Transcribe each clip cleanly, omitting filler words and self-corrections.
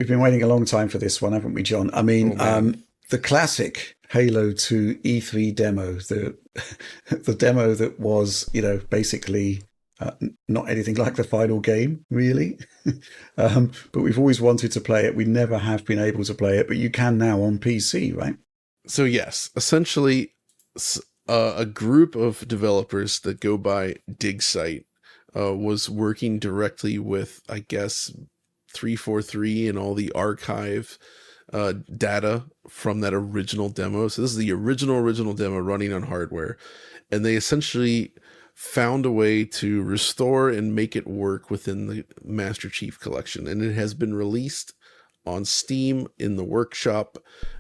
We've been waiting a long time for this one, haven't we, John? I Oh mean, man. the classic Halo 2 E3 demo, the the demo that was, basically not anything like the final game, really. But we've always wanted to play it. We never have been able to play it, but you can now on PC, right? So yes, essentially, a group of developers that go by DigSite was working directly with, I guess, 343 and all the archive data from that original demo. So this is the original demo running on hardware, and they essentially found a way to restore and make it work within the Master Chief Collection, and it has been released on Steam in the workshop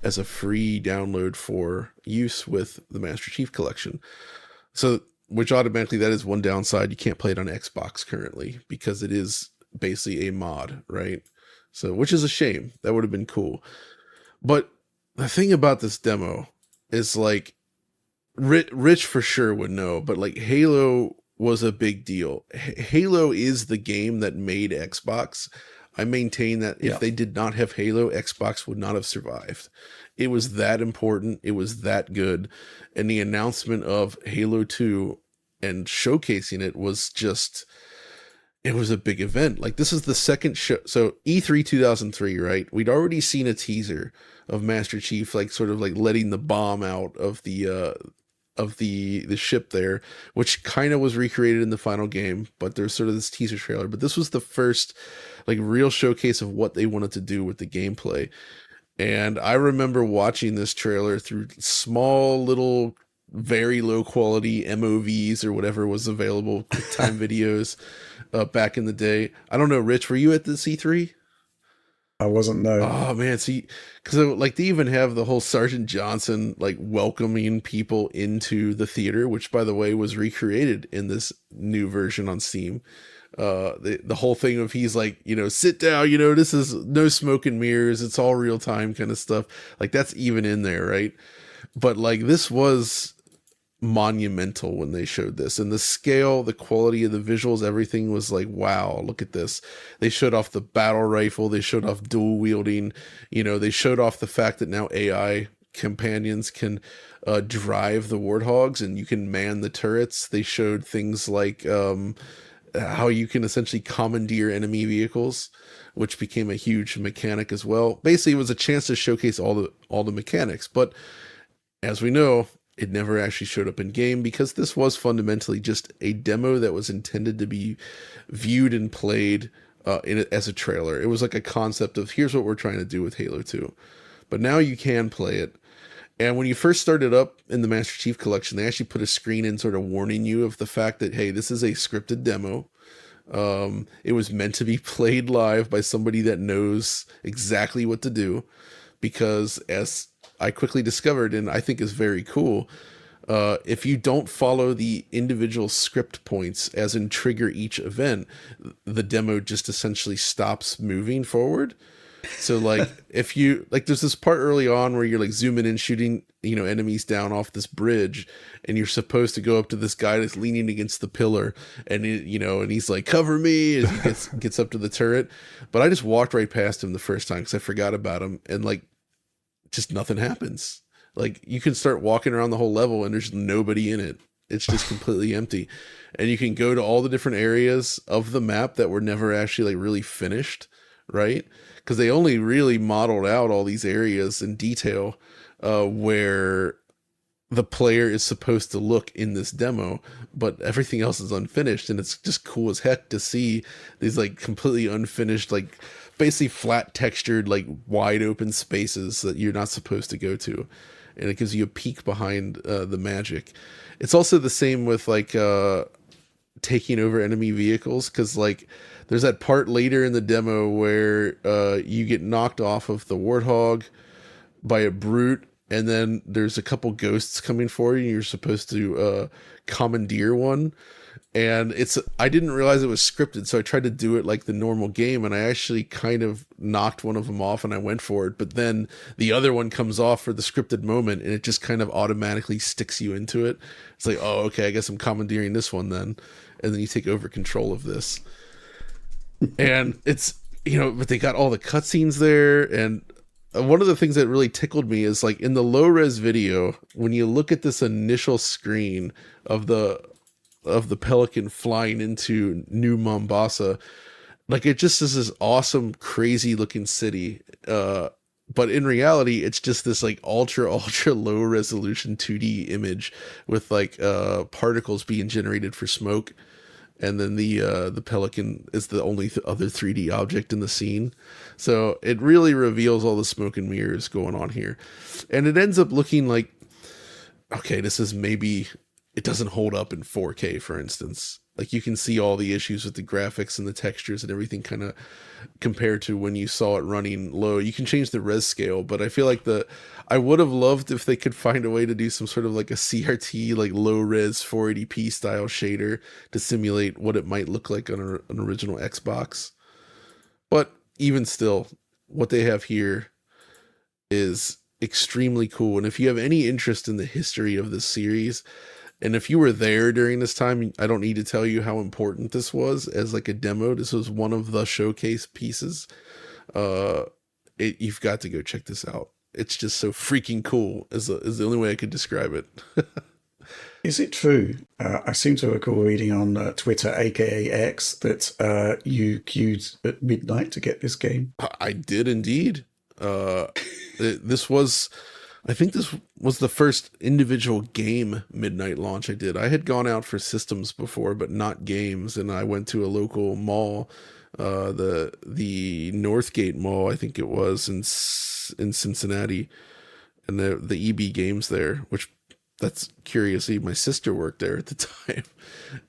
as a free download for use with the Master Chief Collection. So, which automatically that is one downside. You can't play it on Xbox currently because it is basically a mod, right? So, which is a shame. That would have been cool. But the thing about this demo is like Rich for sure would know, but like Halo was a big deal. Halo is the game that made Xbox. I maintain that if Yeah. they did not have Halo, Xbox would not have survived. It was that important. It was that good. And the announcement of Halo 2 and showcasing it was just, it was a big event. Like, this is the second show. So E3 2003, right? We'd already seen a teaser of Master Chief, like sort of like letting the bomb out of the ship there, which kind of was recreated in the final game, but there's sort of this teaser trailer. But this was the first like real showcase of what they wanted to do with the gameplay. And I remember watching this trailer through small little very low quality MOVs or whatever was available, QuickTime videos back in the day. I don't know, Rich, were you at the C3? I wasn't, no. Oh man, see, because like they even have the whole Sergeant Johnson like welcoming people into the theater, which by the way was recreated in this new version on Steam. The whole thing of he's like, sit down, this is no smoke and mirrors, it's all real time kind of stuff. Like that's even in there, right? But like this was monumental when they showed this, and the scale, the quality of the visuals, everything was like, wow, look at this. They showed off the battle rifle, they showed off dual wielding, they showed off the fact that now AI companions can drive the warthogs and you can man the turrets. They showed things like how you can essentially commandeer enemy vehicles, which became a huge mechanic as well. Basically it was a chance to showcase all the mechanics, but as we know, it never actually showed up in game because this was fundamentally just a demo that was intended to be viewed and played as a trailer. It was like a concept of here's what we're trying to do with Halo 2. But now you can play it. And when you first started up in the Master Chief Collection, they actually put a screen in sort of warning you of the fact that, hey, this is a scripted demo. It was meant to be played live by somebody that knows exactly what to do because as I quickly discovered, and I think is very cool, if you don't follow the individual script points, as in trigger each event, the demo just essentially stops moving forward. So like if you like there's this part early on where you're like zooming in shooting enemies down off this bridge, and you're supposed to go up to this guy that's leaning against the pillar, and and he's like, cover me, as he gets up to the turret. But I just walked right past him the first time because I forgot about him, and like just nothing happens. Like you can start walking around the whole level and there's nobody in it. It's just completely empty. And you can go to all the different areas of the map that were never actually like really finished, right? Because they only really modeled out all these areas in detail where the player is supposed to look in this demo, but everything else is unfinished. And it's just cool as heck to see these like completely unfinished, like basically flat textured, like wide open spaces that you're not supposed to go to. And it gives you a peek behind the magic. It's also the same with like taking over enemy vehicles, because like there's that part later in the demo where you get knocked off of the warthog by a brute, and then there's a couple ghosts coming for you and you're supposed to commandeer one. And I didn't realize it was scripted, so I tried to do it like the normal game, and I actually kind of knocked one of them off and I went for it, but then the other one comes off for the scripted moment and it just kind of automatically sticks you into it. It's like, oh, okay, I guess I'm commandeering this one then. And then you take over control of this. And but they got all the cutscenes there. And one of the things that really tickled me is like in the low res video, when you look at this initial screen of the Pelican flying into New Mombasa, like it just is this awesome, crazy looking city. But in reality, it's just this like ultra low resolution 2D image with like particles being generated for smoke, and then the pelican is the only other 3D object in the scene. So it really reveals all the smoke and mirrors going on here, and it ends up looking like, okay, this is maybe, it doesn't hold up in 4K, for instance. Like you can see all the issues with the graphics and the textures and everything kind of compared to when you saw it running low. You can change the res scale, but I feel like I would have loved if they could find a way to do some sort of like a CRT, like low res 480p style shader to simulate what it might look like on an original Xbox. But even still, what they have here is extremely cool. And if you have any interest in the history of this series, and if you were there during this time, I don't need to tell you how important this was as like a demo. This was one of the showcase pieces. Uh, you've got to go check this out. It's just so freaking cool is the only way I could describe it. Is it true? I seem to recall reading on Twitter, aka X, that you queued at midnight to get this game. I did indeed. Uh, this was, I think this was the first individual game midnight launch I did. I had gone out for systems before, but not games. And I went to a local mall, the Northgate Mall, I think it was in Cincinnati, and the EB Games there, which that's curiously my sister worked there at the time,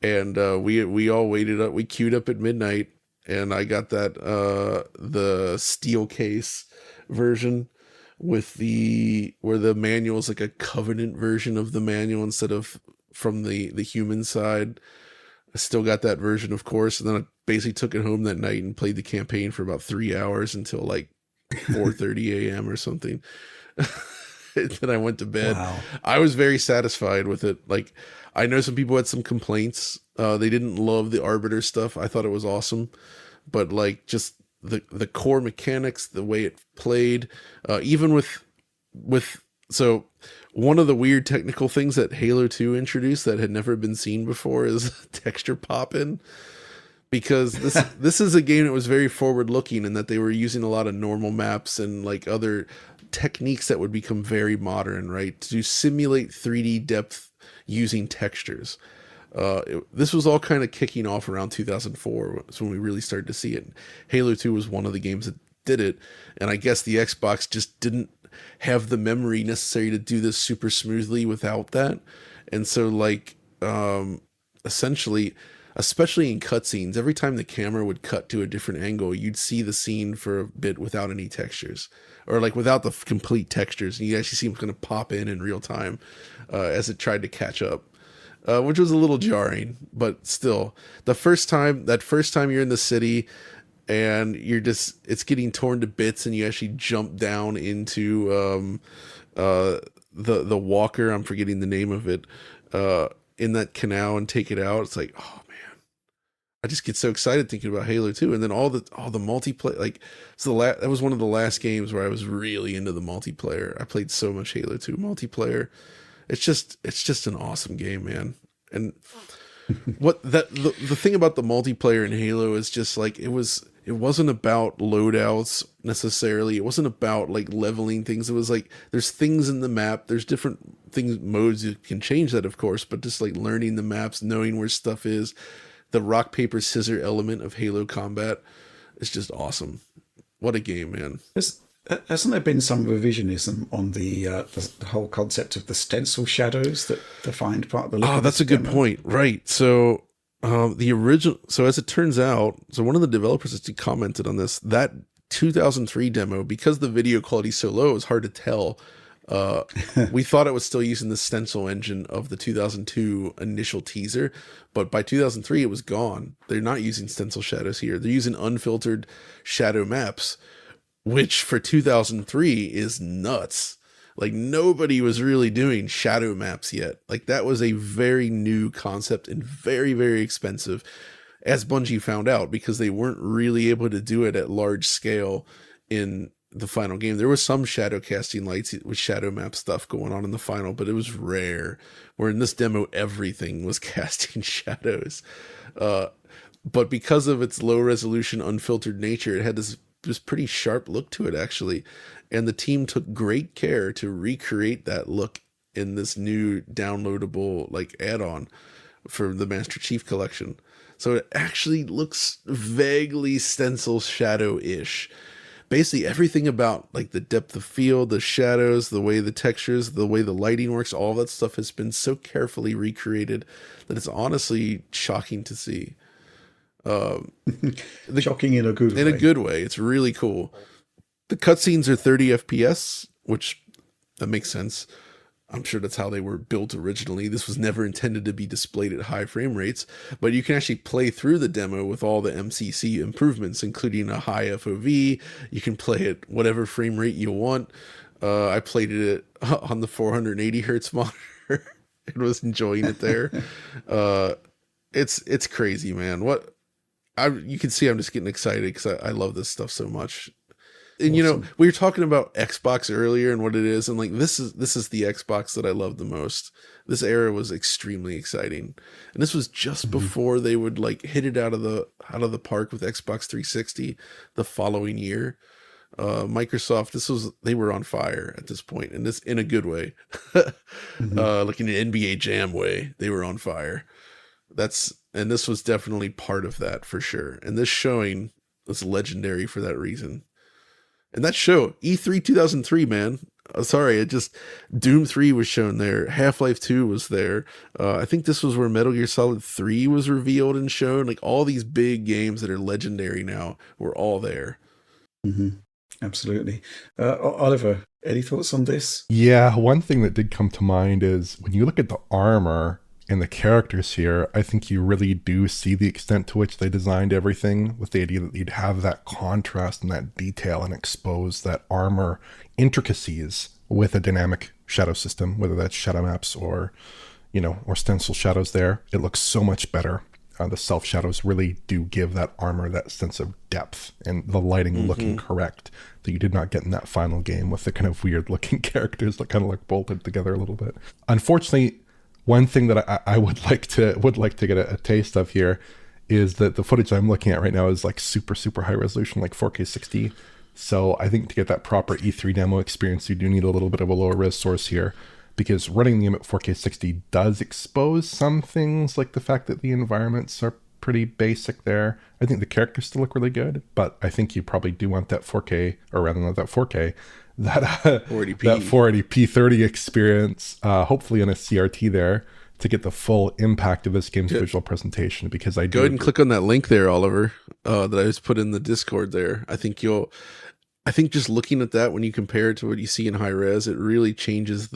and we all waited up. We queued up at midnight, and I got that the steel case version with where the manual is like a Covenant version of the manual instead of from the human side. I still got that version, of course, and then I basically took it home that night and played the campaign for about 3 hours until like 4:30 a.m. or something. Then I went to bed. Wow. I was very satisfied with it. Like, I know some people had some complaints. They didn't love the Arbiter stuff. I thought it was awesome, but like just the core mechanics, the way it played, even with so one of the weird technical things that Halo 2 introduced that had never been seen before is texture pop-in, because this is a game that was very forward looking and that they were using a lot of normal maps and like other techniques that would become very modern, right, to simulate 3D depth using textures. This was all kind of kicking off around 2004. That's when we really started to see it. Halo 2 was one of the games that did it, and I guess the Xbox just didn't have the memory necessary to do this super smoothly without that. And so like essentially, especially in cutscenes, every time the camera would cut to a different angle, you'd see the scene for a bit without any textures, or like without the complete textures, and you actually see them kind of pop in real time as it tried to catch up, which was a little jarring. But still, that first time you're in the city and it's getting torn to bits, and you actually jump down into the walker, I'm forgetting the name of it, in that canal and take it out. It's like, oh man, I just get so excited thinking about Halo 2. And then all the multiplayer, like, so that was one of the last games where I was really into the multiplayer. I played so much Halo 2 multiplayer. It's just an awesome game, man. And the thing about the multiplayer in Halo is just like, it wasn't about loadouts necessarily. It wasn't about like leveling things. It was like, there's things in the map, there's different things, modes, you can change that, of course, but just like learning the maps, knowing where stuff is, the rock paper scissor element of Halo combat is just awesome. What a game, man. Hasn't there been some revisionism on the whole concept of the stencil shadows that defined part of the look of That's this a good demo? point. Right. So so as it turns out, so one of the developers actually commented on this, that 2003 demo, because the video quality is so low, it was hard to tell. We thought it was still using the stencil engine of the 2002 initial teaser, but by 2003 it was gone. They're not using stencil shadows here. They're using unfiltered shadow maps, which for 2003 is nuts. Like, nobody was really doing shadow maps yet. Like, that was a very new concept and very, very expensive. as Bungie found out, because they weren't really able to do it at large scale in the final game. There was some shadow casting lights with shadow map stuff going on in the final, but it was rare. Where in this demo, everything was casting shadows. But because of its low resolution, unfiltered nature, it had this pretty sharp look to it, actually. And the team took great care to recreate that look in this new downloadable like add-on for the Master Chief Collection. So it actually looks vaguely stencil shadow-ish. Basically everything about like the depth of field, the shadows, the way the textures, the way the lighting works, all that stuff has been so carefully recreated that it's honestly shocking to see. Shocking in a good way. In a good way. It's really cool. The cutscenes are 30 FPS, which that makes sense. I'm sure that's how they were built originally. This was never intended to be displayed at high frame rates, but you can actually play through the demo with all the MCC improvements, including a high FOV. You can play at whatever frame rate you want. I played it on the 480 hertz monitor and was enjoying it there. It's crazy, man. You can see I'm just getting excited because I love this stuff so much. And Awesome. we were talking about Xbox earlier and what it is, and like this is the Xbox that I love the most. This era was extremely exciting, and this was just before they would like hit it out of the park with Xbox 360 the following year. Microsoft, they were on fire at this point, and this in a good way, like in an NBA Jam way. They were on fire. And this was definitely part of that for sure. And this showing was legendary for that reason. And that show, E3 2003, man. Doom 3 was shown there. Half-Life 2 was there. I think this was where Metal Gear Solid 3 was revealed and shown. Like all these big games that are legendary now were all there. Absolutely. Oliver, any thoughts on this? Yeah, one thing that did come to mind is when you look at the armor and the characters here, I think you really do see the extent to which they designed everything with the idea that you'd have that contrast and that detail and expose that armor intricacies with a dynamic shadow system, whether that's shadow maps or stencil shadows there. It looks so much better. The self shadows really do give that armor that sense of depth and the lighting looking correct that you did not get in that final game with the kind of weird looking characters that kind of look bolted together a little bit. Unfortunately, one thing that I would like to get a taste of here is that the footage I'm looking at right now is like super, super high resolution, like 4K 60. So I think to get that proper E3 demo experience, you do need a little bit of a lower res source here, because running the game at 4K 60 does expose some things, like the fact that the environments are pretty basic there. I think the characters still look really good, but I think you probably do want that 4K, or rather not that 4K, that 480p. that 480p 30 experience, hopefully in a CRT there, to get the full impact of this game's visual presentation. Because I do go ahead and click on that link there, Oliver, that I just put in the Discord there. I think just looking at that, when you compare it to what you see in high res, it really changes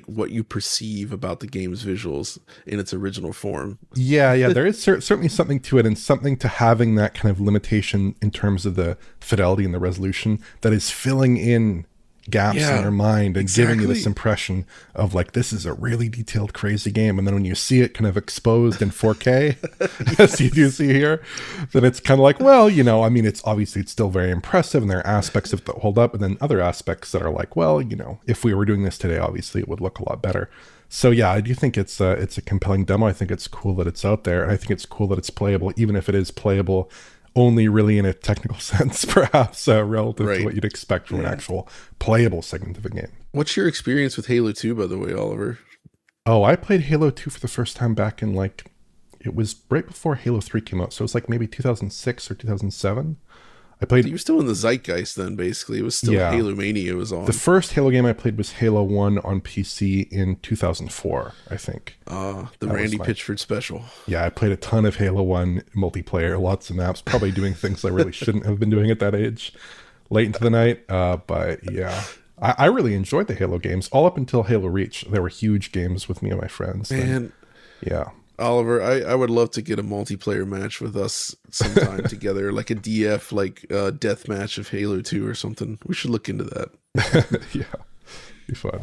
what you perceive about the game's visuals in its original form. Yeah, there is certainly something to it, and something to having that kind of limitation in terms of the fidelity and the resolution that is filling in gaps in your mind and giving you this impression of like, this is a really detailed, crazy game. And then when you see it kind of exposed in 4K, as you do see here, then it's kind of like, well, it's still very impressive, and there are aspects of it that hold up, and then other aspects that are like, well, if we were doing this today, obviously it would look a lot better. So yeah, I do think it's a compelling demo. I think it's cool that it's out there, and I think it's cool that it's playable, even if it is playable only really in a technical sense, perhaps, relative to what you'd expect from an actual playable segment of a game. What's your experience with Halo 2, by the way, Oliver? Oh, I played Halo 2 for the first time back in it was right before Halo 3 came out. So it was maybe 2006 or 2007. You were still in the zeitgeist then, basically. It was still Halo Mania was on. The first Halo game I played was Halo 1 on PC in 2004, I think. The Randy Pitchford special. Yeah, I played a ton of Halo 1 multiplayer, lots of maps, probably doing things I really shouldn't have been doing at that age, late into the night. But yeah, I really enjoyed the Halo games, all up until Halo Reach. They were huge games with me and my friends. Man, yeah. Oliver, I would love to get a multiplayer match with us sometime together, like a DF, death match of Halo 2 or something. We should look into that. Yeah, be fun.